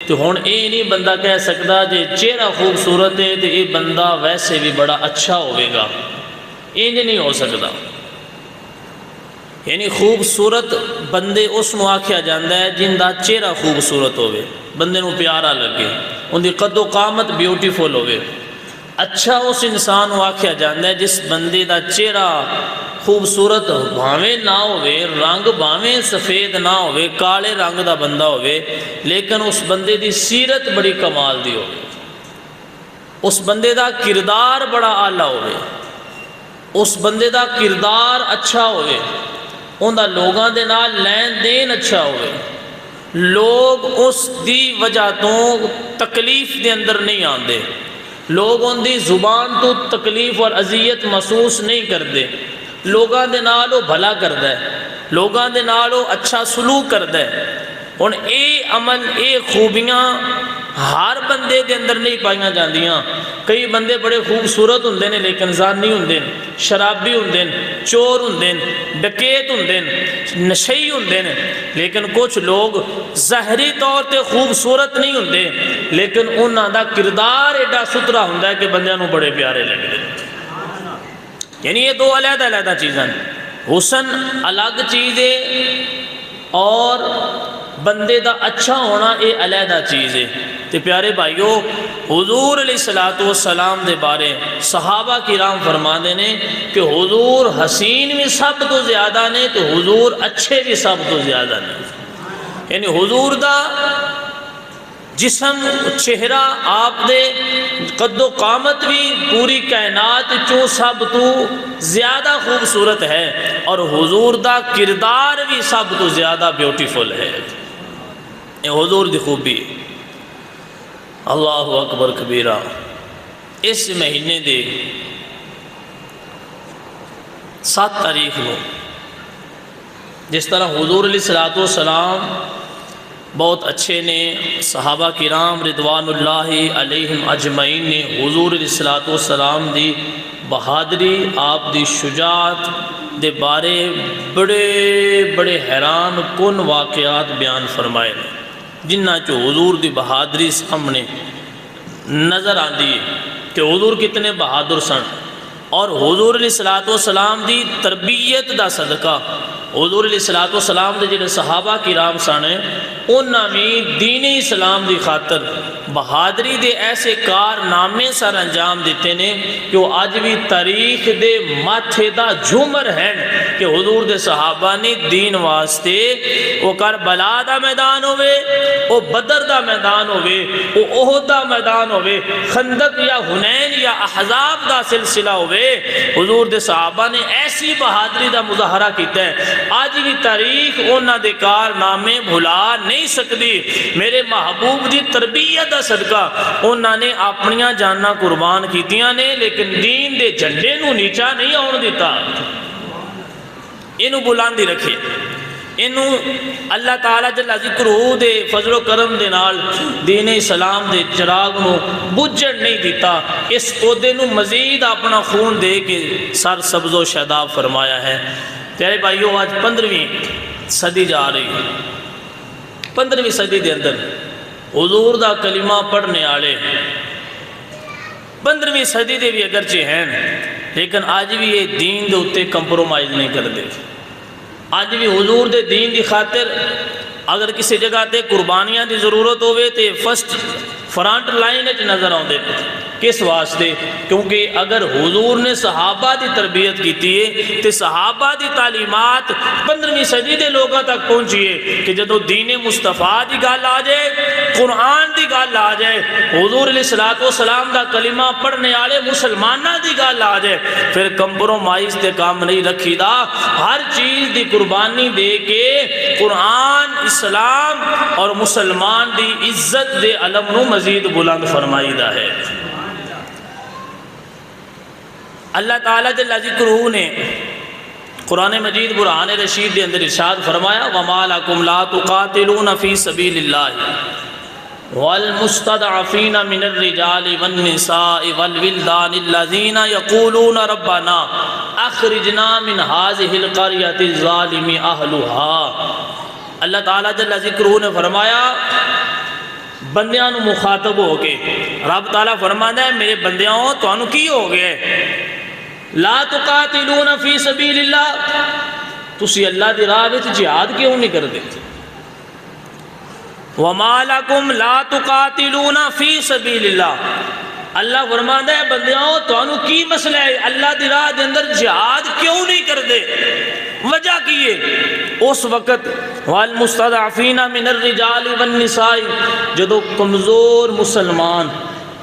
تو ہن یہ نہیں بندہ کہہ سکتا جے چہرہ خوبصورت ہے تو یہ بندہ ویسے بھی بڑا اچھا ہوئے گا، انج نہیں ہو سکتا۔ یعنی خوبصورت بندے اس نو آکھیا جاندہ ہے جن دا چہرہ خوبصورت ہوئے، بندے نو پیارا لگے، ان دی قد و قامت بیوٹیفل ہوئے۔ اچھا اس انسان نو آکھیا جاندہ ہے جس بندے دا چہرہ خوبصورت بھاویں نہ ہوئے، رنگ بھاویں سفید نہ ہوئے، کالے رنگ دا بندہ ہوئے، لیکن اس بندے دی سیرت بڑی کمال دی ہوئے، اس بندے دا کردار بڑا اعلیٰ ہوئے، اس بندے دا کردار اچھا ہوئے، ان دا لوگاں دے نال لین دین اچھا ہوئے، لوگ اس دی وجہ تو تکلیف دے اندر نہیں آندے، لوگ ان دی زبان تو تکلیف اور اذیت محسوس نہیں کردے، لوگاں دے نال وہ بھلا کردہ ہے، لوگاں دے نال وہ اچھا سلوک کردہ ہے۔ ہن اے عمل اے خوبیاں ہر بندے دے اندر نہیں پائیاں جاندیاں۔ کئی بندے بڑے خوبصورت ہوندے نے لیکن زانی ہوندے نے، شرابی ہوندے نے، چور ہوندے نے، ڈکیت ہوندے نے، نشئی ہوندے نے، لیکن کچھ لوگ ظاہری طور تے خوبصورت نہیں ہوندے لیکن انہاں دا کردار ایڈا ستھرا ہوندا ہے کہ بندیاں نو بڑے پیارے لگدے نے۔ یعنی یہ دو علیحدہ علیحدہ چیزاں، حسن الگ چیز ہے اور بندے دا اچھا ہونا یہ علیحدہ چیز ہے۔ تو پیارے بھائیو، حضور علیہ السلام دے بارے صحابہ کرام فرما دینے کہ حضور حسین بھی سب تو زیادہ نے تو حضور اچھے بھی سب تو زیادہ نے۔ یعنی حضور دا جسم چہرہ آپ دے قد و قامت بھی پوری کائنات چوں سب تو زیادہ خوبصورت ہے اور حضور دا کردار بھی سب تو زیادہ بیوٹیفل ہے۔ یہ حضور دی خوبی۔ اللہ اکبر کبیرہ۔ اس مہینے دے 7 تاریخ کو جس طرح حضور علیہ السلام بہت اچھے نے، صحابہ کرام رضوان اللہ علیہم اجمعین نے حضور علیہ السلام دی بہادری، آپ دی شجاعت دے بارے بڑے بڑے حیران کن واقعات بیان فرمائے جنہ چو حضور دی بہادری سامنے نظر آندی ہے کہ حضور کتنے بہادر سن، اور حضور علیہ السلام دی تربیت دا صدقہ حضور علیہ السلام دے جنہیں صحابہ کرام سانے انہاں بھی دین اسلام دی خاطر بہادری دے ایسے کارنامے سر انجام دیتے نے کہ وہ آج بھی تاریخ دے ماتھے دا جھومر ہیں کہ حضور دے صحابہ نے دین واسطے وہ کربلا دا میدان ہوئے، وہ بدر دا میدان ہوئے، وہ احد دا میدان ہوئے، خندق یا حنین یا احزاب دا سلسلہ ہوئے، حضور دے صحابہ نے ایسی بہادری دا مظاہرہ کیتا ہے آج بھی تاریخ انہاں دے کارنامے بھلا نہیں سکتی۔ میرے محبوب دی تربیت دا صدقہ انہاں نے اپنیاں جاناں قربان کیتیاں نے لیکن دین دے جھنڈے نو نیچا نہیں آن دیتا، انہوں بلاندی رکھے، انہوں اللہ تعالیٰ جل ذکرہ دے فضل و کرم دے نال دین اسلام دے چراغ نو بجھڑ نہیں دیتا، اس عہدے نو مزید اپنا خون دے کے سر سبز و شاداب فرمایا ہے۔ پیارے بھائیو، آج 15ویں صدی جا رہی ہے، 15ویں صدی دے اندر حضور دا کلمہ پڑھنے آلے 15ویں صدی دے بھی اگرچہ ہیں لیکن آج بھی یہ دین دے اتے کمپرومائز نہیں کر دے۔ آج بھی حضور دے دین دی خاطر اگر کسی جگہ تے قربانیاں دی ضرورت ہوئے تے فرسٹ فرنٹ لائن اچ نظر آن دے۔ کس واسطے؟ کیونکہ اگر حضور نے صحابہ دی تربیت کیتی ہے تو صحابہ دی تعلیمات 15ویں صدی دے لوگوں تک پہنچیے کہ جدو دین مصطفیٰ دی گل آ جائے، قرآن دی گل آ جائے، حضور علیہ السلام دا کلمہ پڑھنے والے مسلمانہ دی گل آ جائے، پھر کمپرومائز تے کام نہیں رکھی دا، ہر چیز دی قربانی دے کے قرآن، اسلام اور مسلمان دی عزت دے علم نو مزید بلند فرمائی دا ہے۔ اللہ تعالیٰ جل ذکرہ نے قرآن مجید برہان رشید دے اندر ارشاد فرمایا وَمَا لَكُمْ لَا تُقَاتِلُونَ فِي سَبِيلِ اللَّهِ وَالْمُسْتَضْعَفِينَ مِنَ الرِّجَالِ وَالنِّسَاءِ وَالْوِلْدَانِ الَّذِينَ يَقُولُونَ رَبَّنَا أَخْرِجْنَا مِنْ هَذِهِ الْقَرْيَةِ الظَّالِمِ أَهْلُهَا۔ اللہ تعالیٰ جل ذکرہ نے فرمایا بندیاں نو مخاطب ہو کے رب تعالیٰ فرماتا ہے میرے بندیاں تو انو کی ہو گئے لا تقاتلون فی سبیل اللہ، تسی اللہ دی راہ وچ جہاد کیوں نہیں کر دیتے؟ وَمَا لَكُمْ لَا تُقَاتِلُونَ فِي سَبِيلِ اللَّهِ، اللہ فرماتا ہے بندیاں تو انو کی مسئلہ ہے اللہ دی راہ دے اندر جہاد کیوں نہیں کر دے؟ وجہ کی ہے اس وقت وَالْمُسْتَضْعَفِينَ مِنَ الرِّجَالِ وَالنِّسَاءِ، جدو کمزور مسلمان،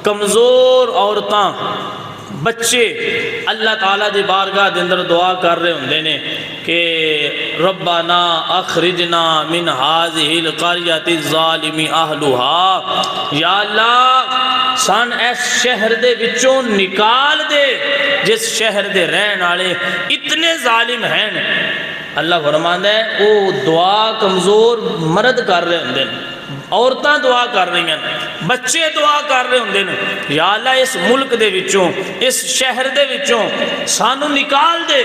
کمزور عورتاں، بچے اللہ تعالیٰ دی بارگاہ دے اندر دعا کر رہے ہوندے نے کہ ربنا اخرجنا من هذه القرية الظالم اهلها، یا اللہ سان اس شہر دے وچوں نکال دے جس شہر دے رہن والے اتنے ظالم ہیں۔ اللہ فرماندا ہے او دعا کمزور مرد کر رہے ہوندے نے، عورتاں دعا کر رہی ہیں، بچے دعا کر رہے ہوندے نے یا اللہ اس ملک دے وچوں، اس شہر دے وچوں سانو نکال دے،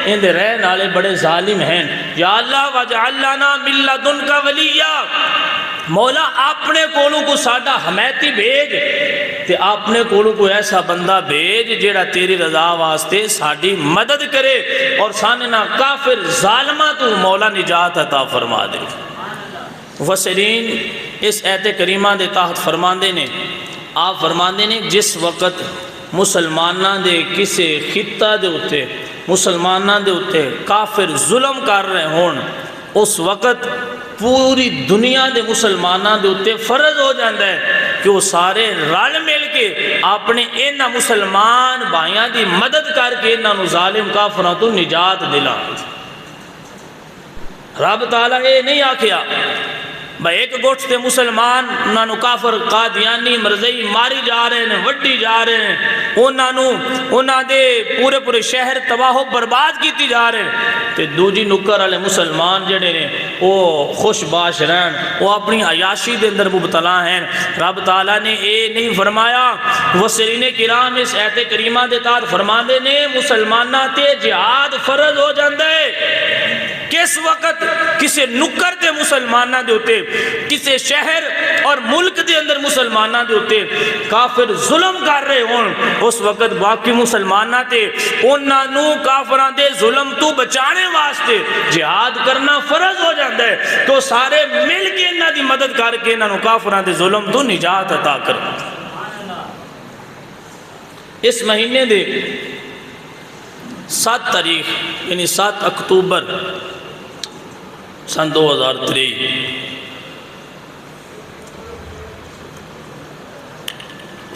ان دے رہن والے بڑے ظالم ہیں۔ یا اللہ وجعل لنا من لدنک ولیا، مولا اپنے کولوں کو ساڈا حمایتی بھیج تے اپنے کولوں کو ایسا بندہ بھیج جیڑا تیری رضا واسطے ساڈی مدد کرے اور ساننا کافر ظالمہ تو مولا نجات عطا فرما دے۔ مفسرین اس آیت کریمہ دے تحت فرماندے نے، آپ فرماندے نے جس وقت مسلماناں دے کسے خطہ دے اتے، مسلماناں دے اتے کافر ظلم کر رہے ہون، اس وقت پوری دنیا دے مسلماناں دے اتے فرض ہو جاندہ ہے کہ وہ سارے رل مل کے اپنے انہاں مسلمان بھائیاں دی مدد کر کے انہاں ظالم کافراں تو نجات دلا۔ رب تعالیٰ یہ نہیں آکھیا بھائی ایک گوٹھ تے مسلمان انہوں کافر قادیانی مرزئی ماری جا رہے ہیں، وڈی جا رہے ہیں، انہوں دے پورے پورے شہر تباہ و برباد کیتی جا رہے ہیں، تے دوجی نکر والے مسلمان جڑے نے وہ خوش باش رہن، وہ اپنی عیاشی دے اندر مبتلا ہیں۔ رب تعالیٰ نے اے نہیں فرمایا، مفسرین کرام اس آیت کریمہ دے تحت فرماندے نے مسلمانہ تے جہاد فرض ہو جاندے کس وقت کسے نکر تے مسلمانہ دے ہوتے، کسے شہر اور ملک دے اندر مسلمانہ دے ہوتے کافر ظلم کر رہے ہون، اس وقت باقی مسلمانہ تے انہوں کافران دے ظلم تو بچانے واسطے جہاد کرنا فرض ہو جاندہ ہے، تو سارے مل کے انہوں دی مدد کر کے انہوں کافران دے ظلم تو نجات عطا کر۔ اس مہینے دے 7 تاریخ یعنی 7 اکتوبر سن 2023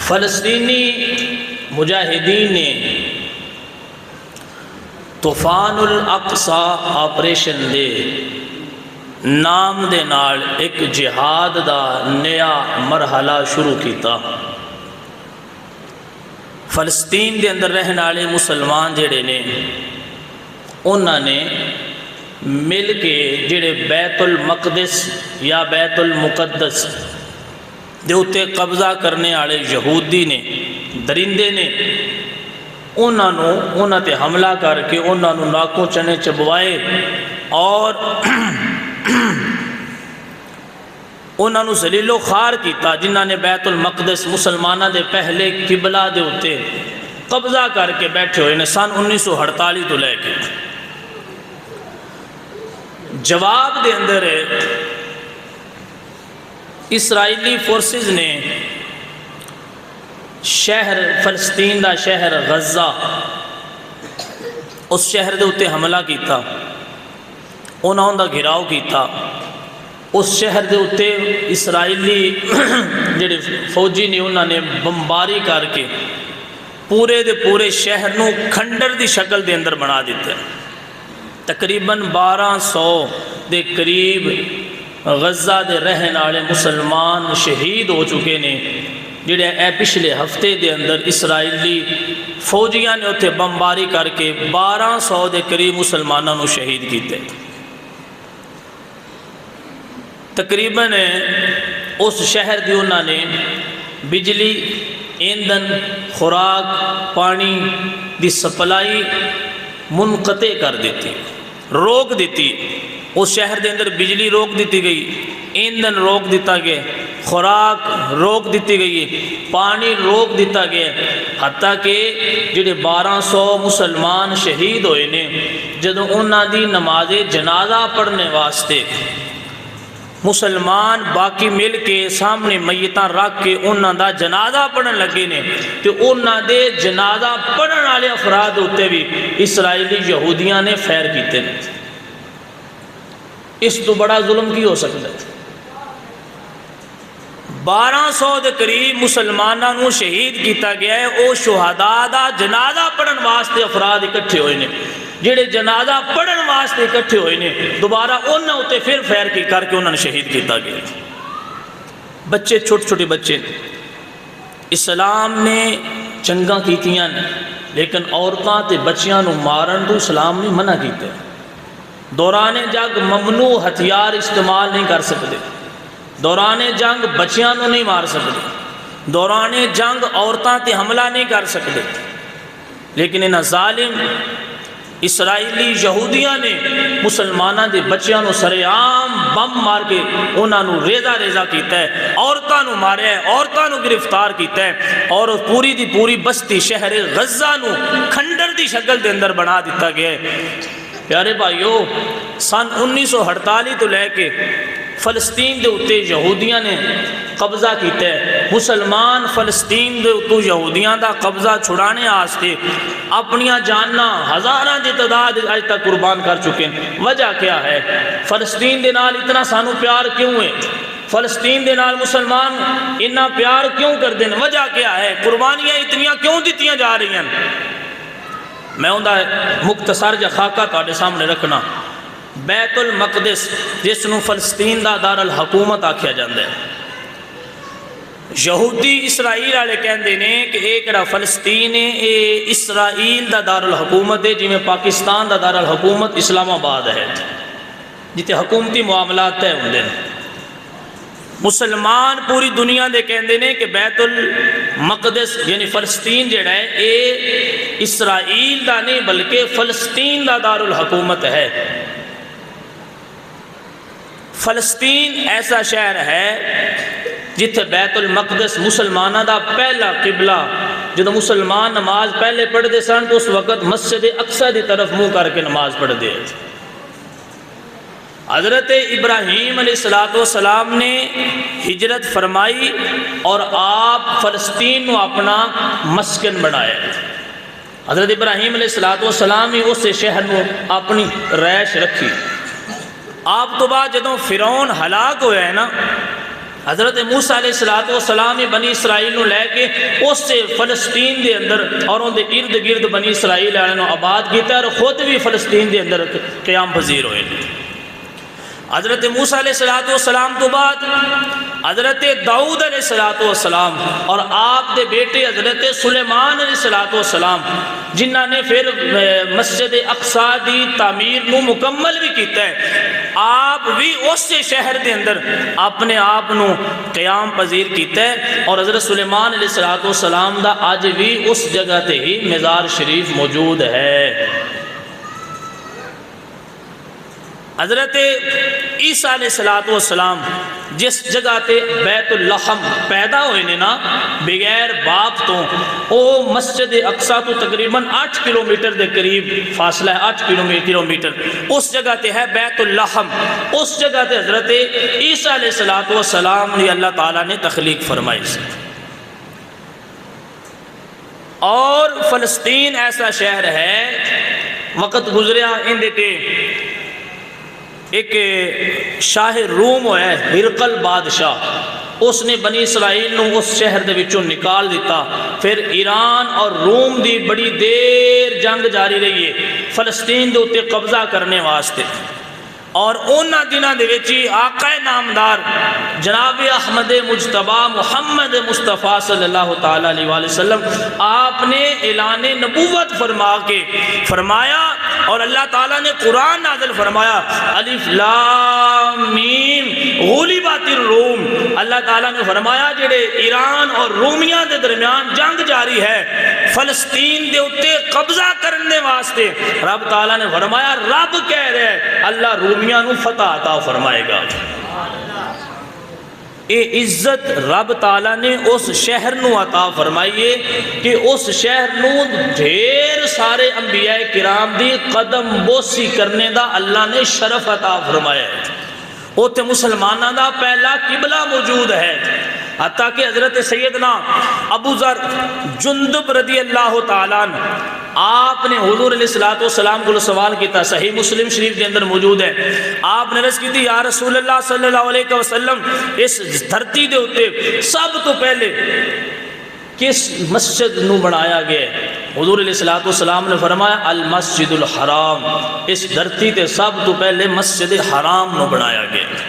فلسطینی مجاہدین نے طوفان الاقصی آپریشن دے نام دے نال ایک جہاد دا نیا مرحلہ شروع کیتا۔ فلسطین دے اندر رہنے والے مسلمان جڑے نے انہوں نے مل کے جڑے بیت المقدس یا بیت المقدس دے اتے قبضہ کرنے والے یہودی نے، درندے نے، انہوں تے حملہ کر کے انہوں ناکوں چنے چبوائے اور انہوں ذلیل و خوار کیتا، جنہوں نے بیت المقدس مسلمانہ دے پہلے قبلہ دے اتے قبضہ کر کے بیٹھے ہوئے نے سن 1948 تو لے کے۔ جواب دے اندر اسرائیلی فورسز نے شہر فلسطین دا شہر غزہ اس شہر دے اتے حملہ کیتا، انہوں دا گھراؤ کیتا، اس شہر دے اتے اسرائیلی جڑے فوجی نے انہوں نے بمباری کر کے پورے دے پورے شہر نو کھنڈر دی شکل دے اندر بنا دیتے۔ تقریباً 1200 دے قریب غزہ دے رہن والے مسلمان شہید ہو چکے نے، جڑے اے پچھلے ہفتے دے اندر اسرائیلی فوجیاں نے اتھے بمباری کر کے 1200 دے قریب مسلمانوں نے شہید کیتے۔ تقریباً اس شہر دی انہوں نے بجلی، ایندھن، خوراک، پانی دی سپلائی منقطع کر دیتی، روک دیتی۔ اس شہر دے اندر بجلی روک دیتی گئی، ایندھن روک دیتا گیا، خوراک روک دیتی گئی ہے، پانی روک دیتا گیا ہے، حتیٰ کہ جڑے 1200 مسلمان شہید ہوئے نے جدوں انہاں دی نماز جنازہ پڑھنے واسطے مسلمان باقی مل کے سامنے میتاں رکھ کے انہاں دا جنازہ پڑھن لگے نے، تو انہاں دے جنازہ پڑھن والے افراد ہوتے بھی اسرائیلی یہودیاں نے فیر کیتے نے۔ اس تو بڑا ظلم کی ہو سکتا ہے؟ 1200 دے قریب مسلمانوں نو شہید کیتا گیا ہے، او شہداء دا جنازہ پڑھن واسطے افراد اکٹھے ہوئے نے، جڑے جنازہ پڑھن واسطے اکٹھے ہوئے نے دوبارہ انہاں ہوتے پھر فیر کی کر کے انہاں نے شہید کیتا گیا۔ بچے چھوٹے چھوٹے بچے، اسلام نے جنگاں کیتیاں نے لیکن عورتاں تے بچیاں نو مارن تو اسلام نے منع کیتے۔ دوران جنگ ممنوع ہتھیار استعمال نہیں کر سکتے، دوران جنگ بچیاں نو نہیں مار سکتے، دوران جنگ عورتاں تے حملہ نہیں کر سکتے، لیکن انہاں ظالم اسرائیلی یہودیاں نے مسلمانوں دے بچیاں نو سرے عام بم مار کے انہاں نو ریزہ ریزہ کیتا ہے، عورتاں نو ماریا ہے، عورتاں نو گرفتار کیتا ہے، اور پوری دی پوری بستی شہر غزہ نو کھنڈر دی شکل دے اندر بنا دیتا گیا ہے۔ پیارے بھائیو، سن 1948 تو لے کے فلسطین دے اتے یہودیاں نے قبضہ کیتا ہے، مسلمان فلسطین دے اتو یہودیاں دا قبضہ چھڑانے آستے اپنیاں جاننا ہزاراں دی تعداد آج تک قربان کر چکے ہیں۔ وجہ کیا ہے؟ فلسطین دے نال اتنا سانو پیار کیوں ہے؟ فلسطین دے نال مسلمان اتنا پیار کیوں کر دیں؟ وجہ کیا ہے؟ قربانیاں اتنیاں کیوں دیتیاں جا رہی ہیں؟ میں اندھا مختصر جا خاکہ تاڑے سامنے رکھنا، بیت المقدس جس نو فلسطین دا دار الحکومت آکھیا جاندے ہیں، یہودی اسرائیل والے کہندے نے کہ ایک را فلسطین ہے، اے اسرائیل دا دار الحکومت ہے، جی میں پاکستان دا دار الحکومت اسلام آباد ہے جتے حکومتی معاملات طے ہوندے ہیں۔ مسلمان پوری دنیا دے کہندے نے کہ بیت المقدس یعنی فلسطین جڑا ہے اے اسرائیل دا نہیں بلکہ فلسطین دا دار الحکومت ہے۔ فلسطین ایسا شہر ہے جتھے بیت المقدس مسلمانہ دا پہلا قبلہ، جدو مسلمان نماز پہلے پڑھ دے سن تو اس وقت مسجد اقصی دی طرف منہ کر کے نماز پڑھ دے۔ حضرت ابراہیم علیہ السلام نے ہجرت فرمائی اور آپ فلسطین کو اپنا مسکن بنایا۔ حضرت ابراہیم علیہ السلام ہی اس شہر میں اپنی رہائش رکھی۔ آپ تو بعد جدوں فرعون ہلاک ہویا ہے نا، حضرت موسیٰ علیہ السلام ہی بنی اسرائیل نو لے کے اس سے فلسطین دے اندر اور ان دے ارد گرد بنی اسرائیل نے آباد کیتا اور خود بھی فلسطین دے اندر قیام پذیر ہوئے۔ حضرت موسیٰ علیہ السلام تو بعد حضرت داؤد علیہ السلام اور آپ دے بیٹے حضرت سلیمان علیہ السلام جنہاں نے پھر مسجد اقصی دی تعمیر نو مکمل بھی کیتا ہے، آپ بھی اس سے شہر دے اندر اپنے آپ نو قیام پذیر کیتا ہے، اور حضرت سلیمان علیہ السلام دا آج بھی اس جگہ تے ہی مزار شریف موجود ہے۔ حضرت عیسیٰ علیہ السلام جس جگہ تے بیت اللحم پیدا ہوئے نے نا بغیر باپ تو، او مسجد اقصی تو تقریباً 8 کلومیٹر دے قریب فاصلہ ہے، 8 کلومیٹر اس جگہ تے ہے بیت اللحم۔ اس جگہ تے حضرت عیسیٰ علیہ السلام نے اللہ تعالیٰ نے تخلیق فرمائی سے۔ اور فلسطین ایسا شہر ہے، وقت گزریا اندے تے ایک شاہ روم ہویا ہے ہرقل بادشاہ، اس نے بنی اسرائیل نو اس شہر دے وچوں نکال دیتا۔ پھر ایران اور روم دی بڑی دیر جنگ جاری رہی ہے فلسطین دے اتے قبضہ کرنے واسطے، اور انہاں دنوں دے وچ آقا نامدار جناب احمد مجتبی محمد مصطفیٰ صلی اللہ تعالیٰ علیہ وآلہ وسلم آپ نے اعلان نبوت فرما کے فرمایا، اور اللہ تعالیٰ نے قرآن نازل فرمایا، الف لام میم غلبت الروم۔ اللہ تعالیٰ نے فرمایا جڑے ایران اور رومیاں دے درمیان جنگ جاری ہے فلسطین دے اتے قبضہ کرنے واسطے، رب تعالیٰ نے فرمایا رب کہہ رہے اللہ رومیاں نو فتح عطا فرمائے گا۔ یہ عزت رب تعالیٰ نے اس شہر نو عطا فرمائیے کہ اس شہر نو ڈھیر سارے انبیاء کرام دی قدم بوسی کرنے دا اللہ نے شرف عطا فرمایا ہے. اوتے مسلمانوں دا پہلا قبلہ موجود ہے. حتیٰ کہ حضرت سیدنا ابو ذر جندب رضی اللہ تعالیٰ عنہ آپ نے حضور علیہ السلام کو سوال کیتا، صحیح مسلم شریف کے اندر موجود ہے. آپ نے عرض کی تھی یا رسول اللہ صلی اللہ علیہ وسلم اس دھرتی دے ہوتے سب تو پہلے کس مسجد نو بنایا گیا ہے؟ حضور علیہ السلام نے فرمایا المسجد الحرام. اس دھرتی تے سب تو پہلے مسجد حرام نو بنایا گیا ہے.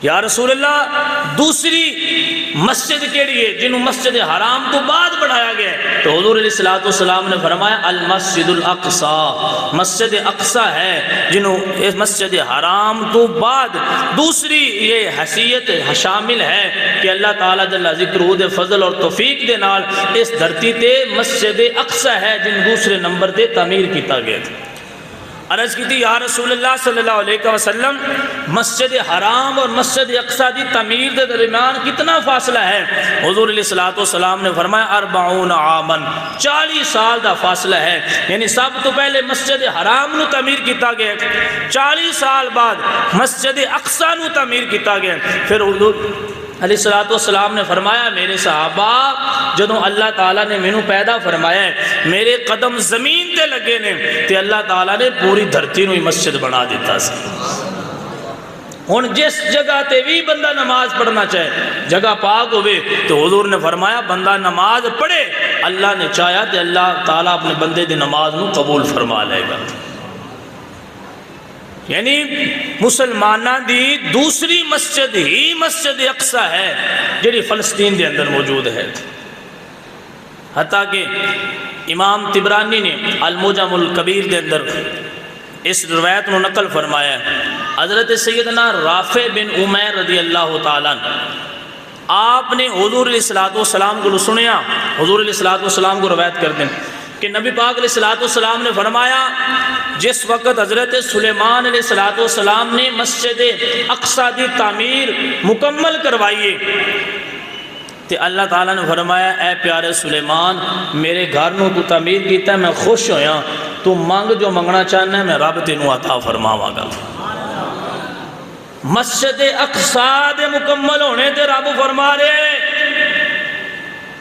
یا رسول اللہ دوسری مسجد کیڑی ہے جنہوں مسجد حرام تو بعد بنایا گیا ہے؟ تو حضور علیہ السلام نے فرمایا المسجد الاقصی. مسجد اقصی ہے جنہوں اس مسجد حرام تو بعد دوسری یہ حیثیت شامل ہے کہ اللہ تعالیٰ جل ذکرہ دے فضل اور توفیق دے نال اس دھرتی تے مسجد اقصی ہے جن دوسرے نمبر تے تعمیر کیتا گیا تھا. عرض کی تھی یا رسول اللہ صلی اللہ علیہ وسلم مسجد حرام اور مسجد اقصی دی تعمیر دے درمیان کتنا فاصلہ ہے؟ حضور علیہ السلام نے فرمایا 40 عاماً 40 سال دا فاصلہ ہے. یعنی سب تو پہلے مسجد حرام نو تعمیر کیتا گیا، 40 سال بعد مسجد اقصی نو تعمیر کیتا گیا. پھر حضور علیہ السلام نے فرمایا میرے صحابہ جدوں اللہ تعالیٰ نے مینوں پیدا فرمایا ہے میرے قدم زمین تے لگے نے تے اللہ تعالیٰ نے پوری دھرتی نو ہی مسجد بنا دیتا سی. ہن جس جگہ تے بھی بندہ نماز پڑھنا چاہے جگہ پاک ہوئے تو حضور نے فرمایا بندہ نماز پڑھے، اللہ نے چاہیا تے اللہ تعالیٰ اپنے بندے دی نماز نو قبول فرما لے گا. یعنی مسلمانہ دی دوسری مسجد ہی مسجد اقصی ہے جڑی فلسطین دے اندر موجود ہے. حتیٰ کہ امام طبرانی نے المعجم الکبیر دے اندر اس روایت کو نقل فرمایا ہے. حضرت سیدنا رافع بن عمیر رضی اللہ تعالیٰ آپ نے حضور علیہ السلام کو سنیا، حضور علیہ السلام کو روایت کر دیں کہ نبی پاک علیہ السلام نے فرمایا جس وقت حضرت سلیمان علیہ السلام نے مسجد اقصی دی تعمیر مکمل کروائیے تو اللہ تعالیٰ نے فرمایا اے پیارے سلیمان میرے گھر نو تو تعمیر کیتا ہے میں خوش ہویا، تو مانگ جو منگنا چاہنا ہے میں رب تینوں عطا فرماواں گا. مسجد اقصی دے مکمل ہونے تے رب فرما رہے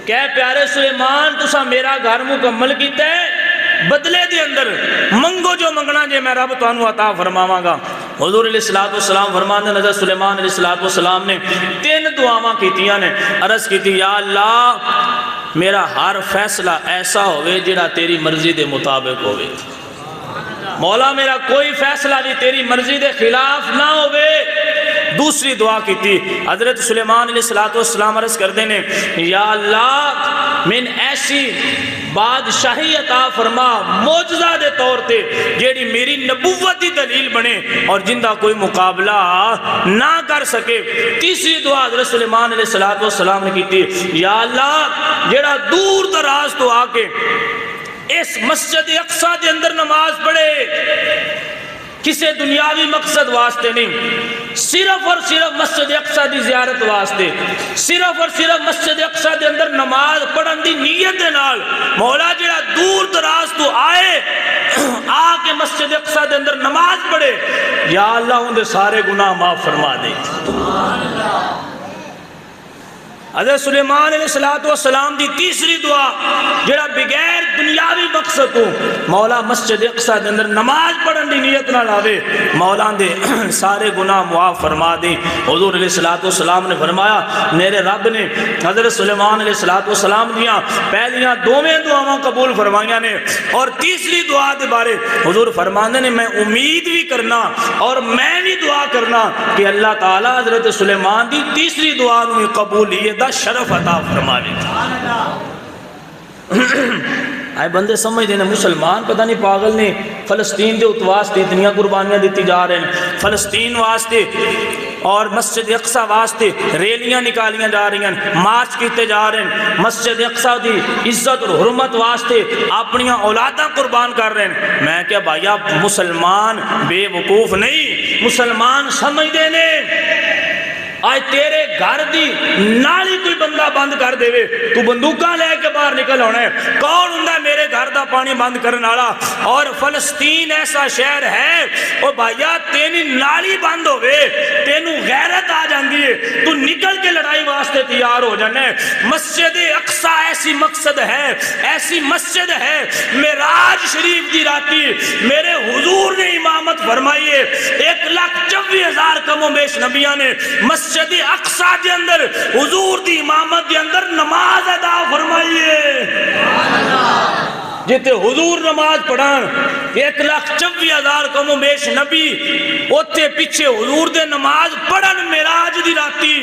کہ پیارے سلیمان تسا میرا گھر مکمل کیتا ہے بدلے دے اندر منگو جو منگنا جے میں رب تانوں عطا فرماواں گا. حضور علیہ السلام فرماندے نظر سلیمان علیہ السلام نے 3 دعاواں کیتیاں نے. عرض کیتی یا اللہ میرا ہر فیصلہ ایسا ہوئے جڑا تیری مرضی دے مطابق ہوئے. مولا میرا کوئی فیصلہ بھی تیری مرضی دے خلاف نہ ہوئے. دوسری دعا کی تھی حضرت سلیمان علیہ السلام عرض کر دینے یا اللہ من ایسی بادشاہی عطا فرما معجزہ دے طور تے جیڑی میری نبوت دی دلیل بنے اور جندہ کوئی مقابلہ نہ کر سکے. تیسری دعا حضرت سلیمان علیہ السلام نے کی تھی یا اللہ جیڑا دور دراز تو آکے اس مسجد اقصی دے اندر نماز پڑھے کسی دنیاوی مقصد واسطے نہیں، صرف اور صرف مسجد اقصی دی زیارت واسطے، صرف اور صرف مسجد اقصی دے اندر نماز پڑھن دی نیت دے نال مولا جڑا دور دراز تو آئے آ کے مسجد اقصی دے اندر نماز پڑھے یا اللہ ان دے سارے گناہ معاف فرما دے. حضرت سلیمان علیہ السلام دی تیسری دعا جڑا بغیر دنیاوی مقصد کو مولا مسجد اقصی دے اندر نماز پڑھن دی نیت نہ لاوے مولا دے سارے گناہ معاف فرما دے. حضور علیہ السلام نے فرمایا میرے رب نے حضرت سلیمان علیہ السلام دیاں پہلیاں 2 دعاواں قبول فرمائیاں نے اور تیسری دعا دے بارے حضور فرماندے نے میں امید بھی کرنا اور میں بھی دعا کرنا کہ اللہ تعالیٰ حضرت سلیمان دی تیسری دعا نو قبولیت شرف عطا فرما لے. آئے بندے سمجھ دینے مسلمان پتہ نہیں پاگل نے فلسطین دے واسطے اتنیاں قربانیاں دیتی جا رہے ہیں، فلسطین واسطے اور مسجد اقصی واسطے ریلیاں نکالیاں جا رہی ہیں، مارچ کیتے جا رہے ہیں، مسجد اقصی دی عزت اور حرمت واسطے اپنیاں اولاداں قربان کر رہے ہیں. میں کیا بھائیا مسلمان بے وقوف نہیں، مسلمان سمجھ دینے آج تیرے گھر دی نالی کوئی بندہ بند کر دے تو بندوقاں لے کے باہر نکل ہونا ہے. کون ہوں میرے گھر دا پانی بند کرنے والا؟ اور فلسطین ایسا شہر ہے او بھائیا تیری نالی بند ہوئے تینو غیرت آ جاندی ہے تو نکل کے لڑائی واسطے تیار ہو جانا ہے. مسجد اقصی ایسی مقصد ہے، ایسی مسجد ہے، معراج شریف دی راتی میرے حضور نے امامت فرمائی ہے. 1,24,000 کم و بیش نبیاں نے مسجد اقصی دے اندر حضور دی امامت دے اندر نماز ادا فرمائی ہے. جتے حضور نماز پڑھان 1,24,000 کم و بیش نبی اوتے پیچھے حضور دے نماز پڑھن معراج دی راتی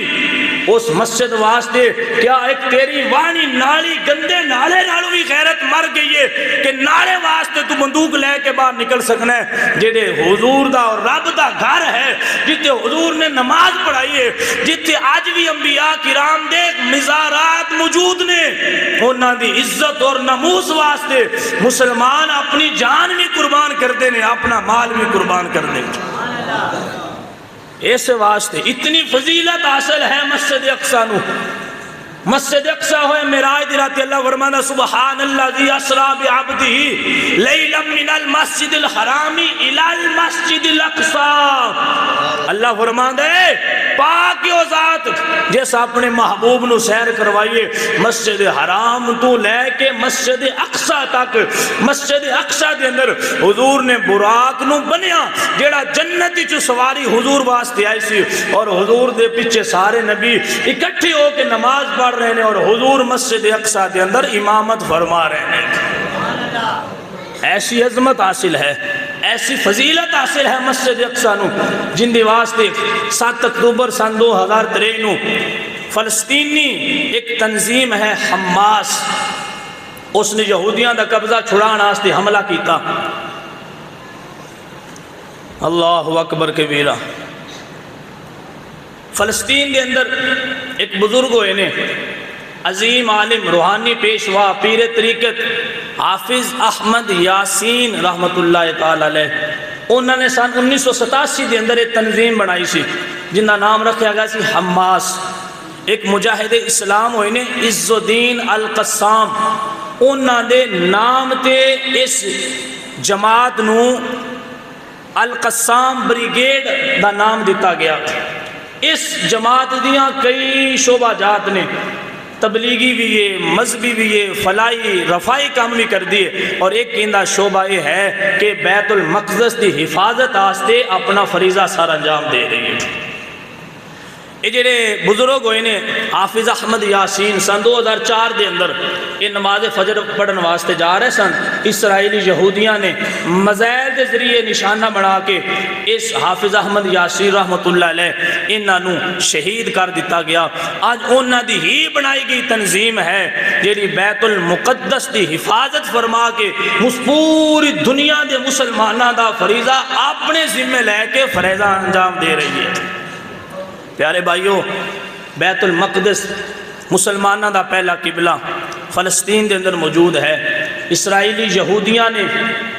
اس مسجد واسطے. کیا ایک تیری وانی نالی گندے نالے نالوں بھی غیرت مر گئی ہے کہ نالے واسطے تو بندوق لے کے باہر نکل سکنا ہے؟ جڑے حضور دا اور رب دا گھر ہے، جتے حضور نے نماز پڑھائی ہے، جتے آج بھی انبیاء کرام دے مزارات موجود نے، انہاں دی عزت اور ناموس واسطے مسلمان اپنی جان بھی قربان کر دے نے، اپنا مال بھی قربان کر دے. اس واسطے اتنی فضیلت حاصل ہے مسجد اقصی نو. مسجد اقصی ہوئے معراج دی رات اللہ فرمانا سبحان الذی اسری بعبدہ لیلا من المسجد الحرام الی المسجد الاقصی. اللہ فرمانا ہے پاک و ذات جیسا اپنے محبوب نو سیر کروائیے مسجد حرام تو لے کے مسجد اقصی تک. مسجد اقصی دے اندر حضور نے براق نو بنیا جیڑا جنتی چو سواری حضور واسطے آئی سی، اور حضور دے پیچھے سارے نبی اکٹھے ہو کے نماز پڑھ رہے ہیں اور حضور مسجد اقصی دے اندر امامت فرما رہے ہیں. ایسی عظمت حاصل ہے، ایسی فضیلت حاصل ہے مسجد اقصی نو، جن دی واسطے 7 اکتوبر سن 2023 نو فلسطینی ایک تنظیم ہے حماس، اس نے یہودیاں دا قبضہ چھڑانا واسطے حملہ کیتا. اللہ اکبر کبیرہ. فلسطین دے اندر ایک بزرگ ہوئے نے، عظیم عالم روحانی پیشوا پیر طریقت حافظ احمد یاسین رحمت اللہ تعالی علیہ. انہوں نے سن 1987 دے اندر ایک تنظیم بنائی سی جن کا نام رکھا گیا سی حماس. ایک مجاہد اسلام ہوئے نے عز الدین القسام، انہوں نے نام تے اس جماعت نو القسام بریگیڈ دا نام دیتا گیا. اس جماعت دیاں کئی شعبہ جات نے، تبلیغی بھی ہے، مذہبی بھی ہے، فلائی رفائی کام بھی کر دیے، اور ایک کیندہ شعبہ یہ ہے کہ بیت المقدس دی حفاظت آستے اپنا فریضہ سار انجام دے رہی ہے. یہ جڑے بزرگ ہوئے نے حافظ احمد یاسین سن 2004 دے اندر یہ نماز فجر پڑھن واسطے جا رہے سن. اسرائیلی یہودیاں نے مزائل دے ذریعے نشانہ بنا کے اس حافظ احمد یاسین رحمت اللہ علیہ انہوں شہید کر دیتا گیا. آج انہوں دی ہی بنائی گئی تنظیم ہے جیڑی بیت المقدس دی حفاظت فرما کے پوری دنیا دے مسلمانہ دا فریضہ اپنے ذمہ لے کے فریضہ انجام دے رہی ہے. پیارے بھائیوں، بیت المقدس مسلمانہ دا پہلا قبلہ فلسطین دے اندر موجود ہے. اسرائیلی یہودیاں نے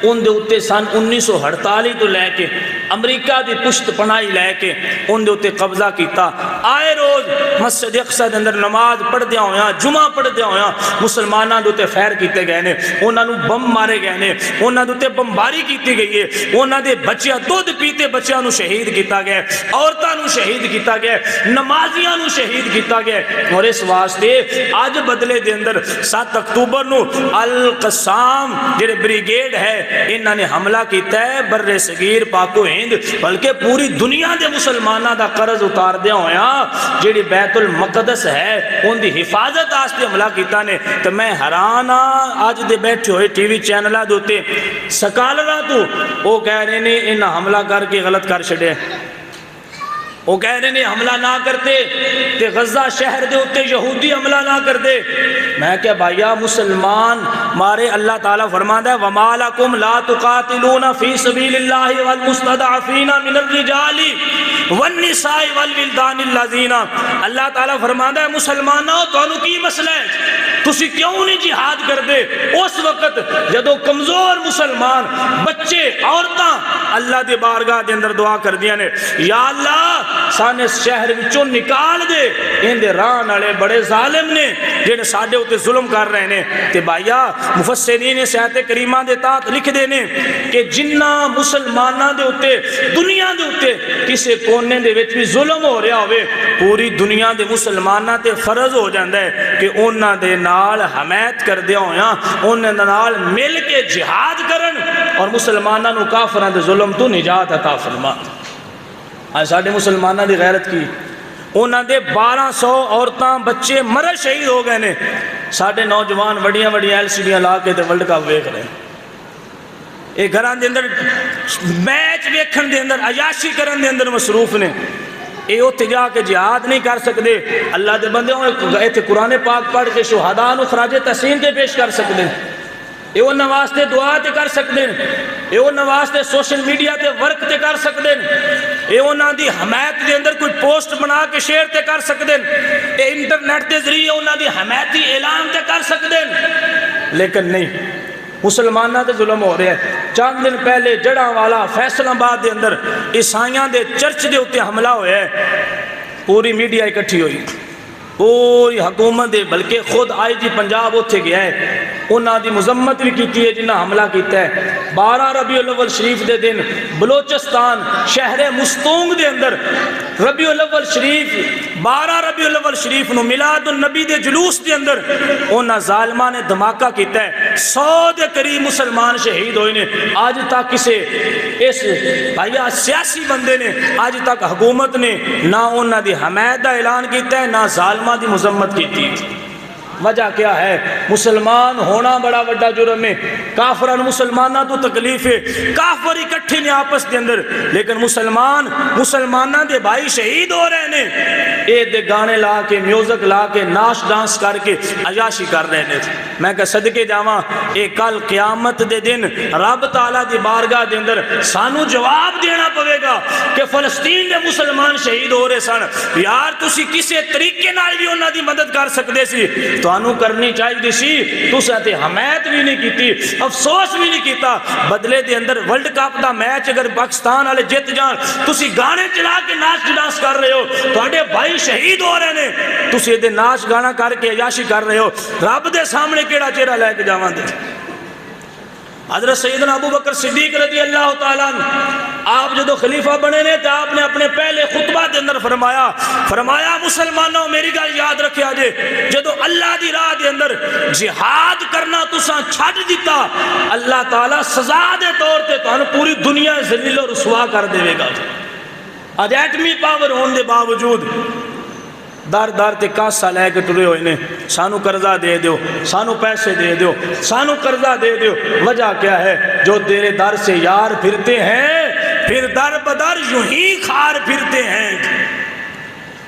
ان دے اتے سن 1948 تو لے کے امریکہ دی پشت پناہی لے کے ان دے اتے قبضہ کیتا. آئے روز مسجد اقصی دے اندر نماز پڑھ دیا ہویا، جمعہ پڑھ دیا ہویا مسلمانہ دے اتے فیر کیتے گئے نے، انہاں نو بم مارے گئے نے، انہاں دے اتے بمباری کیتی گئی ہے، انہاں دے بچیاں دودھ پیتے بچیاں نو شہید کیتا گیا، عورتاں نو شہید کیتا گیا، نمازیاں نو شہید کیتا گیا. اور اس واسطے آج بدلے دے اندر 7 اکتوبر نو القسام جڑے بریگیڈ ہے انہاں نے حملہ کیتا ہے بر صغیر پاک و ہند بلکہ پوری دنیا دے مسلمانہ دا قرض اتار دیا ہویا جڑی بیت المقدس ہے ان دی حفاظت آستے حملہ کیتا نے. تو میں حیران آج دے بیٹھے ہوئے ٹی وی چینلہ دوتے سکالرہ تو وہ کہہ رہے نے انہاں حملہ کر کے غلط کر چھڑے، وہ کہہ رہے ہیں حملہ نہ کرتے کہ غزہ شہر دے ہوتے یہودی حملہ نہ کر دے. میں کیا بھائیہ مسلمان مارے اللہ تعالیٰ فرماتا ہے وَمَا لَكُمْ لَا تُقَاتِلُونَ فِي سَبِيلِ اللَّهِ وَالْمُسْتَضْعَفِينَ مِنَ الرِّجَالِ وَالنِّسَاءِ وَالْوِلْدَانِ الَّذِينَ. اللہ تعالیٰ فرماتا ہے مسلمانوں تو انہوں کی مسئلہ ہے، تسی کیوں نہیں جہاد کر دے اس وقت جدو کمزور مسلمان بچے عورتاں اللہ دے بارگاہ دے اندر دعا کر دیا نے یا اللہ سانے شہر وچوں نکال دے، ان دے راہ والے بڑے ظالم نے جڑے ساڈے اوتے ظلم کر رہے نے۔ تے بھائیا مفسرین اس آیت کریمہ دے تحت لکھ دے نے کہ جنہ مسلماناں دے اوتے دنیا دے اوتے کسے کونے دے وچ بھی ظلم ہو رہا ہوئے، پوری دنیا دے مسلماناں تے فرض ہو جاندا ہے کہ انہاں دے نال حمایت کردیا ہویاں انہاں دے نال مل کے جہاد کرن اور مسلماناں نو کافراں دے ظلم تو نجات عطا فرما۔ آج ساڈے مسلماناں دی غیرت کی، انہاں دے 1200 عورتاں بچے مرے شہید ہو گئے نے، ساڈے نوجوان وڈیاں وڈیاں LCD لا کے تے ورلڈ کپ ویکھ رہے ہیں۔ یہ گھراں دے اندر میچ ویکھن دے اندر عیاشی کرن دے اندر مصروف نے، یہ اتنے جا کے جہاد نہیں کر سکتے۔ اللہ دے بندے اتنے قرآن پاک پڑھ کے شہداء نو خراج تحسین تے پیش کر سکتے ہیں، یہ انہاں واسطے دعا تے کر سکتے ہیں، یہ انہاں واسطے سوشل میڈیا تے ورک تے کر سکتے ہیں، یہ انہاں دی حمایت دے اندر کوئی پوسٹ بنا کے شیئر تے کر سکتے ہیں، یہ انٹرنیٹ دے ذریعے انہاں دی حمایتی اعلان تے کر سکتے ہیں، لیکن نہیں، مسلمانہ دے ظلم ہو رہے ہیں۔ چند دن پہلے جڑاں والا فیصل آباد دے اندر عیسائیاں دے چرچ دے اتے حملہ ہویا ہے، پوری میڈیا اکٹھی ہوئی، پوری حکومت دے بلکہ خود IG پنجاب اتھے گیا ہے، انہاں دی مذمت بھی کیتی ہے جنہاں حملہ کیتا ہے۔ 12 ربیع الاول شریف دے دن بلوچستان شہر مستونگ دے اندر ربیع الاول شریف 12 ربیع الاول شریف نو میلاد النبی دے جلوس دے اندر انہاں ظالماں نے دھماکہ کیتا ہے، 100 دے قریب مسلمان شہید ہوئے نے۔ آج تک کسے اس بھائیا سیاسی بندے نے آج تک حکومت نے نہ انہاں دی حمایت دا اعلان کیتا ہے نہ ظالماں دی مذمت کیتی۔ وجہ کیا ہے؟ مسلمان ہونا بڑا بڑا جرم ہے، کافران مسلمانہ تو تکلیف ہے، کافر اکٹھے نے آپس دے اندر، لیکن مسلمانہ دے بھائی شہید ہو رہے نے، اے دے گانے لا کے میوزک لا کے ناش ڈانس کر کے عیاشی کر رہے نے۔ میں کہ صدقے جاواں اے کل قیامت دے دن رب تعالیٰ دی بارگاہ دے اندر سانو جواب دینا پوے گا کہ فلسطین دے مسلمان شہید ہو رہے سن، یار تسی کسے طریقے نال بھی انہاں دی مدد کر سکتے سی، تو انہوں کرنی چاہیے سی، تو ساتھ حمایت بھی نہیں کیتی، افسوس بھی نہیں کیتا۔ بدلے دے اندر ورلڈ کپ دا میچ اگر پاکستان والے جیت جان، تسی گانے چلا کے ناچ ڈانس کر رہے ہو، تواڈے بھائی شہید ہو رہے نے، تسی دے ناچ گانا کر کے عیاشی کر رہے ہو، رب دے سامنے کیڑا چہرہ لے کے جاواں دے۔ حضرت سیدنا ابو بکر صدیق رضی اللہ تعالیٰ عنہ آپ جدو خلیفہ بنے نے تو آپ نے اپنے پہلے خطبہ دے اندر فرمایا مسلمانوں میری گل یاد رکھیا جے، جدو اللہ دی راہ دے اندر جہاد کرنا تساں چھڈ دیتا، اللہ تعالیٰ سزا دے طور تے تانوں پوری دنیا ذلیل و رسوا کر دے گا۔ آج ایٹمی پاور ہون دے باوجود دار دار تے کاسا لے کے ٹرے ہوئے نے، سانو قرضہ دے دیو، سانو پیسے دے دیو، سانو قرضہ دے دیو۔ وجہ کیا ہے؟ جو تیرے در سے یار پھرتے ہیں پھر در بدر یوں ہی خار پھرتے ہیں۔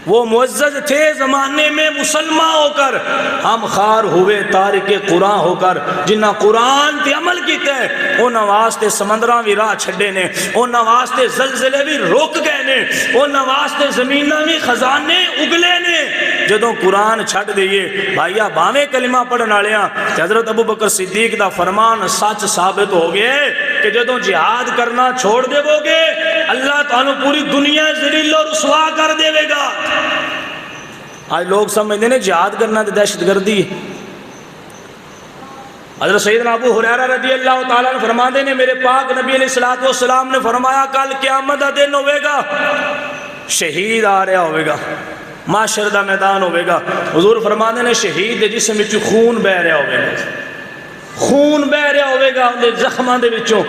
وہ معزز تھے زمانے میں مسلمان ہو کر، ہم خار ہوئے تارک قرآن ہو کر، جنہ قرآن تے عمل کیتے ہیں انہاں واسطے سمندراں بھی راہ چھڑے نے، انہاں واسطے زلزلے بھی روک گئے نے، انہاں واسطے زمیناں بھی خزانے اگلے نے۔ جدوں قرآن چھڑ دئیے بھائیا باویں کلمہ پڑھن والیاں، حضرت ابو بکر صدیق دا فرمان سچ ثابت ہو گئے کہ جدوں جہاد کرنا چھوڑ دے وہ گے اللہ تعالیٰ پوری دنیا ذلیل و رسوا کر دے گا۔ آج لوگ سمجھتے ہیں جہاد کرنا تو دہشت گردی ہے۔ حضرت سیدنا ابو ہریرہ رضی اللہ تعالیٰ عنہ فرماتے ہیں میرے پاک نبی علیہ السلام نے فرمایا کل قیامت دا دن ہوئے گا، شہید آ رہا ہوئے گا، معاشر دا میدان ہوئے گا، حضور فرماتے ہیں شہید دے جسم وچوں خون بہ رہا ہوئے گا، خون بہ رہا ہوئے گا ان دے زخماں دے وچوں،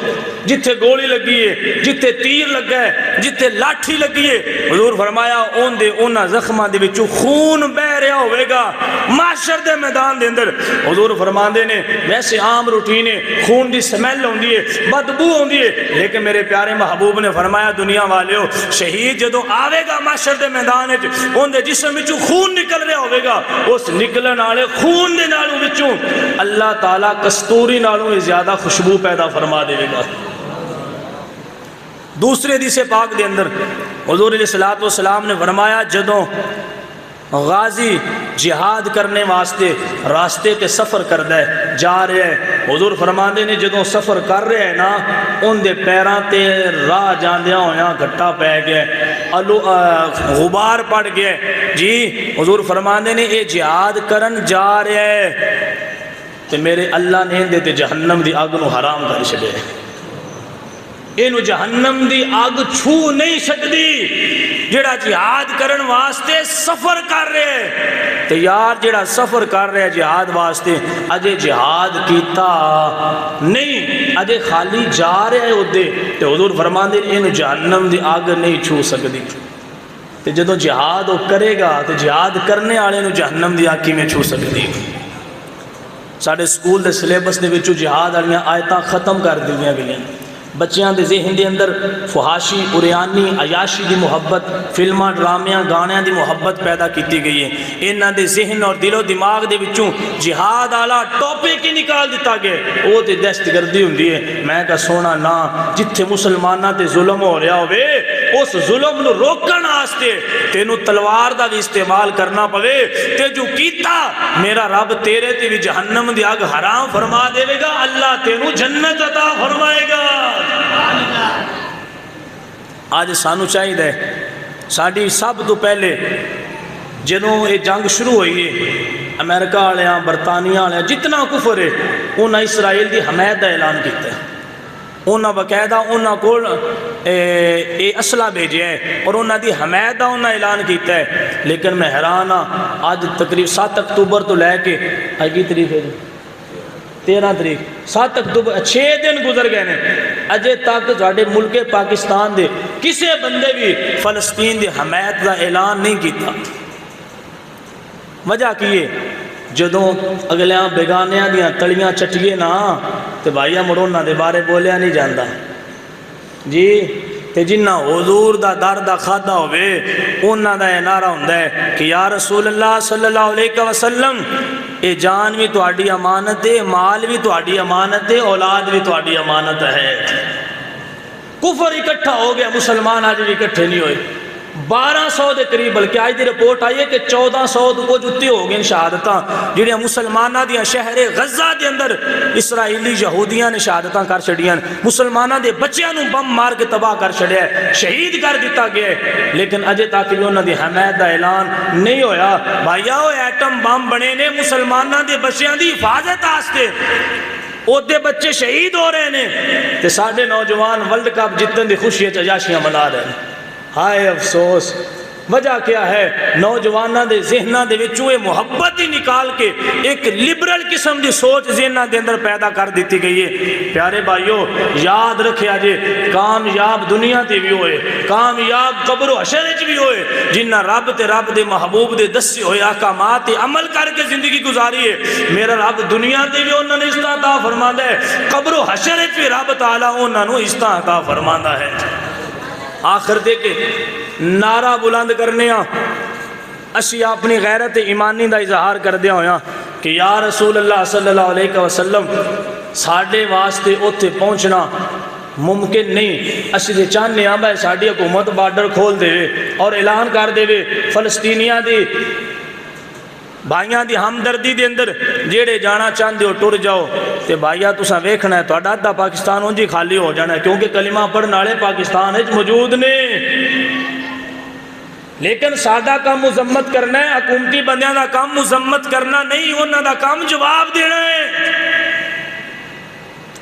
جتھے گولی لگی ہے، جتھے تیر لگا ہے، جتھے لاٹھی لگی ہے، حضور فرمایا ان دے انہاں زخماں دے وچوں خون بہ رہا ہوئے گا معاشر دے میدان دے اندر۔ حضور فرماندے نے ویسے عام روٹین ہے، خون دی سمیل ہوندی ہے، بدبو ہوندی ہے، لیکن میرے پیارے محبوب نے فرمایا دنیا والیو شہید جدوں آوے گا معاشر دے میدان وچ ان دے جسم وچوں خون نکل رہا ہوئے گا، اس نکلن والے خون دے نالوں وچوں اللہ تعالیٰ کستوری نالوں زیادہ خوشبو پیدا فرما دے گا۔ دوسرے حدیث پاک دے اندر حضور علیہ السلام نے فرمایا جدوں غازی جہاد کرنے واسطے راستے تے سفر کردہ ہے، جا رہے ہیں، حضور فرماندے نے جدوں سفر کر رہے ہیں نا ان دے پیراں تے راہ جاندیاں ہویاں گھٹا پہ گیا، غبار پڑ گیا جی۔ حضور فرماندے نے اے جہاد کرن جا رہے ہیں تے میرے اللہ نے دے تے جہنم دی آگ نو حرام کر چھڑے، اینو جہنم دی آگ چھو نہیں سکتی۔ جڑا جہاد کرن واسطے سفر کر رہے تے یار جڑا سفر کر رہے جہاد واسطے اجے جہاد کیتا نہیں، اجے خالی جا رہے ادے تے حضور فرماندے اینو جہنم دی آگ نہیں چھو سکتی۔ تے جدوں جہاد وہ کرے گا تے جہاد کرنے والے نو جہنم دی آگ کیویں چھو سکتی؟ ساڈے سکول دے سلیبس دے وچوں جہاد والیاں آیتاں ختم کر دیاں گئیاں، بچیاں دے ذہن دے اندر فحاشی، اریانی، عیاشی دی محبت، فلماں، ڈرامیاں، گانیاں دی محبت پیدا کیتی گئی ہے۔ انہاں دے ذہن اور دل و دماغ دے وچوں جہاد والا ٹاپک ہی نکال دیتا گیا، وہ تے دہشت گردی ہوندی ہے۔ میں کہا سونا نا جتھے مسلماناں تے ظلم ہو رہا ہوئے اس ظلم نو روکن واسطے تینو تلوار دا بھی استعمال کرنا پوے تے جو کیتا میرا رب تیرے تے بھی جہنم دی آگ حرام فرما دے گا، اللہ تینو جنت عطا فرمائے گا۔ آج سانو چاہیے دے ساڑی سب تو پہلے جنہوں یہ جنگ شروع ہوئی ہے امریکہ والیاں، برطانیہ والیاں، جتنا کفر ہے انہاں اسرائیل دی حمایت دا اعلان کیتا ہے، انہاں باقاعدہ انہاں کو اسلحہ بھیجے ہیں اور انہاں دی حمایت دا انہاں اعلان کیتا ہے۔ لیکن میں حیران ہاں آج تقریب 7 اکتوبر تو لے کے آج کی تاریخ ہے 13 تاریخ 7 اکتوبر 6 دن گزر گئے ہیں، اجے تک جاڑے ملک پاکستان دے کسے بندے بھی فلسطین دی حمایت دا اعلان نہیں کیتا۔ وجہ کیے جدوں اگلیاں بیگانیاں دیاں تلیاں چٹیے نا تے بھائیاں مڑونا دے بارے بولیا نہیں جاندہ جی، تے جنہ حضور دا در دا کھادا ہوئے انہ دا یہ نعرہ ہوندہ ہے کہ یا رسول اللہ صلی اللہ علیہ وسلم اے جان بھی تو آڈی امانت ہے، مال بھی تو آڈی امانت ہے، اولاد بھی تو آڈی امانت ہے۔ کفر اکٹھا ہو گیا، مسلمان آج بھی اکٹھے نہیں ہوئے، 1200 دے قریب، بلکہ آج دی رپورٹ آئی ہے کہ 1400 کو جتی ہو گئے شہادتاں جنہیں مسلمانہ دیا شہر غزہ دے اندر اسرائیلی یہودیاں نے شہادتاں کر چھڑیاں، مسلمانہ دے بچیاں نو بم مار کے تباہ کر چھڑیا ہے، شہید کر دیتا گیا ہے، لیکن اجے تاکہ بھی انہوں نے حمایت دا اعلان نہیں ہویا۔ بھائیاں وہ ایٹم بم بنے نے مسلمانہ دے بچیاں دی حفاظت آستے، اوہدے بچے شہید ہو رہے ہیں تے ساڑھے نوجوان ورلڈ کپ جتن دی خوشیاں عیاشیاں منا رہے ہیں۔ ہائے افسوس، وجہ کیا ہے؟ نوجوانہ دے ذہنہ دے وچوں محبت ہی نکال کے ایک لبرل قسم دی سوچ ذہنہ دے اندر پیدا کر دیتی گئی ہے۔ پیارے بھائیو یاد رکھے آجے کامیاب دنیا تے بھی ہوئے، کامیاب قبر و حشر وچ بھی ہوئے، جنہ رب تے رب دے محبوب دے دسے ہوئے احکامات عمل کر کے زندگی گزاری ہے، میرا رب دنیا تے بھی انہوں نے عزت عطا فرماندا ہے، قبر و حشر وچ بھی رب تعالیٰ انہوں نے عزت عطا فرماندا ہے۔ آخر دے کے نعرہ بلند کرنے اسی اپنی غیرت ایمانی دا اظہار کر دیا ہویا کہ یا رسول اللہ صلی اللہ علیہ وسلم ساڑھے واسطے اوتھے پہنچنا ممکن نہیں، اسی دے چاہنے آبا ہے ساڑھی حکومت بارڈر کھول دے اور اعلان کر دے فلسطینیاں دی بھائیاں دی ہمدردی دے اندر جیڑے جانا چاہندے ہو ٹر جاؤ تے بھائیاں تساں ویکھنا ہے تو آدھا پاکستان انجی خالی ہو جانا ہے، کیونکہ کلمہ پڑھن والے پاکستان وچ موجود نے، لیکن سادہ کام مذمت کرنا ہے، حکومتی بندیاں دا کام مذمت کرنا نہیں، انہاں دا کام جواب دینا ہے،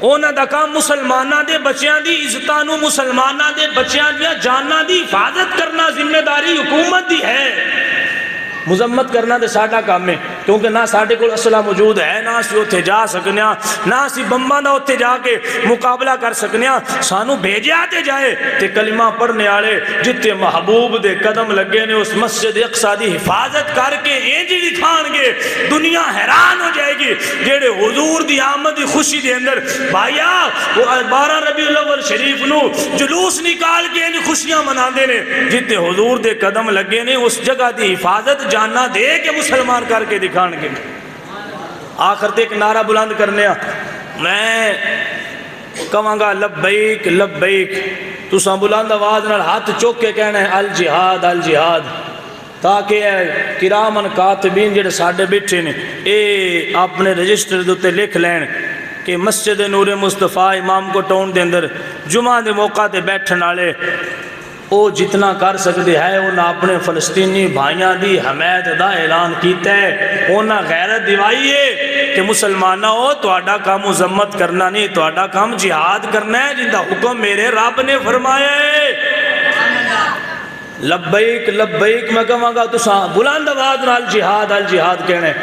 انہاں دا کام مسلمانہ دے بچیاں دی عزتانو، مسلمانہ دے بچیاں دیا جاننا دی حفاظت کرنا ذمہ داری حکومت دی ہے، مذمت کرنا دے ساڑھا کام میں، کیونکہ نہ ساڑھے کو اسلحہ موجود ہے، نہ اسی اتھے جا سکنے نہ اسی بمباں دا اتھے جا کے مقابلہ کر سکنے، سانو بھیجے آتے جائے تے کلمہ پڑھنے آلے جتے محبوب دے قدم لگے نے اس مسجد اقصی دی حفاظت کر کے اینجی دکھان گے، دنیا حیران ہو جائے گی، جیڑے حضور دی آمد دی خوشی دے اندر بھائیا 12 ربیع الاول شریف نو جلوس نکال کے اینجی خوشیاں منا دے نے، جتے حضور دے قدم لگے نے اس جگہ دی حفاظت جاننا دے کے مسلمان کر کے دکھان گے۔ آخر تے ایک نعرہ بلند کرنے میں کہاں گا لبیک لبیک، تساں بلند آواز نال ہاتھ چوک کے کہنا ہے الجہاد الجہاد، تاکہ کرامن کاتبین جڑے ساڈے بیٹھے نے اے اپنے رجسٹر دے تے لکھ لین کہ مسجد نور مصطفیٰ امام کو ٹاؤن دے اندر جمعہ دے موقع تے بیٹھن والے او جتنا کر سکتے ہے انہاں اپنے فلسطینی بھائیاں دی حمایت دا اعلان کیتا ہے، انہاں غیرت دیوائی ہے کہ مسلمانہ ہو تہاڈا کام مذمت کرنا نہیں، تہاڈا کام جہاد کرنا ہے جندا حکم میرے رب نے فرمایا ہے۔ لبیک لبیک میں کہاں گا تساں بلند آواز نال جہاد الجہاد کہنا ہے،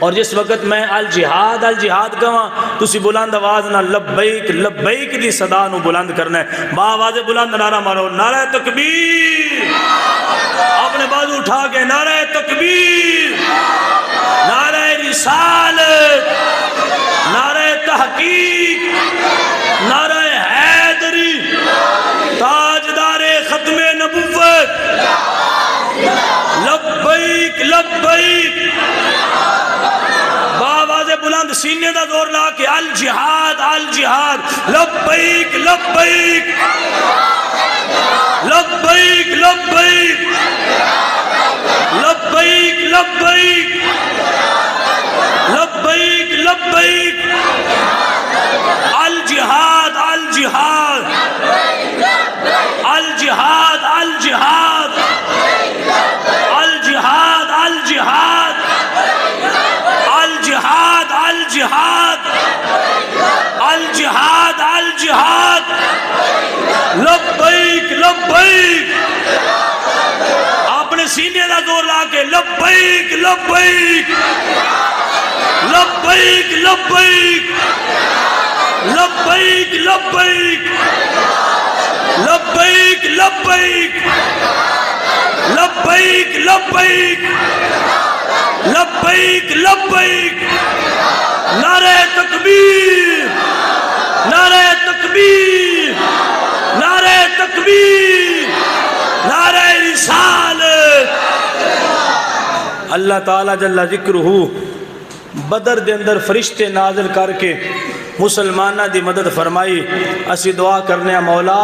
اور جس وقت میں الجہاد الجہاد کہاں تسی بلند آواز نال لبیک لبیک دی صدا نو بلند کرنا ہے۔ با آواز بلند نعرہ مارو، نعرہ تکبیر، اپنے بازو اٹھا کے نعرہ تکبیر، نعرہ رسالت، نعرہ تحقیق، نعرہ حیدری، تاجدار ختم نبوت، لبیک لبیک، باواز بلند سینے دا زور لا کے الجہاد الجہاد، لبیک لبیک لبیک لبیک لبیک لبیک لبیک لبیک، الجہاد الجہاد الجہاد الجہاد الجہاد الجہاد الجہاد الجہاد الجہاد الجہاد، لبیک لبیک، اپنے سینے کا زور لا کے لبیک لبیک لبیک لبیک لبیک لبیک لبیک لبیک لبیک لبیک لبیک لبیک، نعرہ تکبیر، نعرہ تکبیر، نعرہ تکبیر، نعرہ رسالت۔ اللہ تعالیٰ جل ذکرہ بدر دے اندر فرشتے نازل کر کے مسلمانہ دی مدد فرمائی۔ اسی دعا کرنے ہیں مولا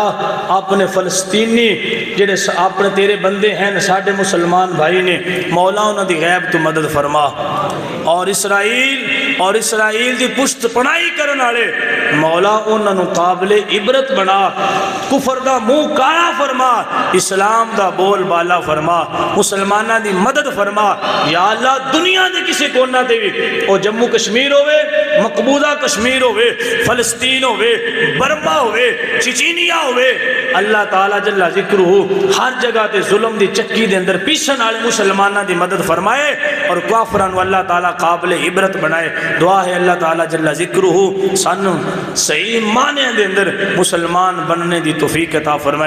اپنے فلسطینی جڑے اپنے تیرے بندے ہیں ساڑھے مسلمان بھائی نے، مولا انہوں دی غیب تو مدد فرما، اور اسرائیل دی پشت پنائی کرنے والے مولا انہوں قابل عبرت بنا، کفر دا منہ کالا فرما، اسلام دا بول بالا فرما، مسلمانہ دی مدد فرما یا اللہ۔ دنیا دے کسی کونا دے او جموں کشمیر ہوئے، مقبوضہ کشمیر ہوئے، فلسطین ہوئے، برما ہوئے، چچینیا ہوئے، اللہ تعالیٰ جل ذکرہ ہر جگہ تے ظلم دی چکی دے اندر پیشن والے مسلمانہ دی مدد فرمائے، اور کافران اللہ تعالیٰ قابل عبرت بنائے۔ دعا ہے اللہ تعالیٰ جل ذکرہ سانو صحیح معنی دے اندر مسلمان بننے دی توفیق عطا فرمائے۔